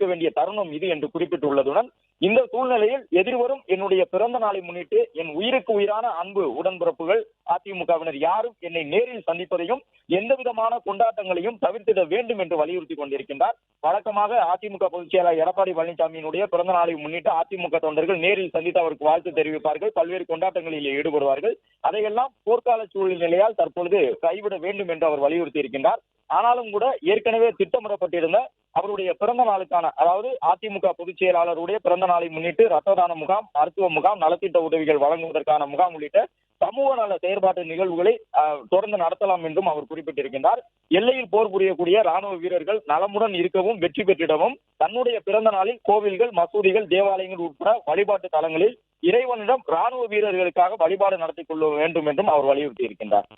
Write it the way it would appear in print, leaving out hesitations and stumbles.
எடுக்க வேண்டிய தருணம் இது என்று குறிப்பிட்டுள்ளதுடன், இந்த சூழ்நிலையில் எதிர்வரும் என்னுடைய பிறந்த நாளை முன்னிட்டு என் உயிருக்கு உயிரான அன்பு உடன்பிறப்புகள் அதிமுகவினர் யாரும் என்னை நேரில் சந்திப்பதையும் எந்த விதமான கொண்டாட்டங்களையும் தவிர்த்திட வேண்டும் என்று வலியுறுத்தி கொண்டிருக்கின்றார். வழக்கமாக அதிமுக பொதுச் செயலாளர் எடப்பாடி பழனிசாமியினுடைய பிறந்த நாளை முன்னிட்டு அதிமுக தொண்டர்கள் நேரில் சந்தித்து அவருக்கு வாழ்த்து தெரிவிப்பார்கள், பல்வேறு கொண்டாட்டங்களில் ஈடுபடுவார்கள். அதையெல்லாம் போர்க்கால சூழ்நிலையால் தற்பொழுது கைவிட வேண்டும் என்று அவர் வலியுறுத்தி இருக்கின்றார். ஆனாலும் கூட ஏற்கனவே திட்டமிடப்பட்டிருந்த அவருடைய பிறந்த நாளுக்கான, அதாவது அதிமுக பொதுச் செயலாளருடைய பிறந்த நாளை முன்னிட்டு ரத்த தான முகாம், மருத்துவ முகாம், நலத்திட்ட உதவிகள் வழங்குவதற்கான முகாம் உள்ளிட்ட சமூக நல செயற்பாட்டு நிகழ்வுகளை தொடர்ந்து நடத்தலாம் என்றும் அவர் குறிப்பிட்டிருக்கின்றார். எல்லையில் போர் புரியக்கூடிய ராணுவ வீரர்கள் நலமுடன் இருக்கவும் வெற்றி பெற்றிடவும் தன்னுடைய பிறந்த நாளில் கோவில்கள், மசூதிகள், தேவாலயங்கள் உட்பட வழிபாட்டு தலங்களில் இறைவனிடம் ராணுவ வீரர்களுக்காக வழிபாடு நடத்திக் கொள்ள வேண்டும் என்றும் அவர் வலியுறுத்தி இருக்கின்றார்.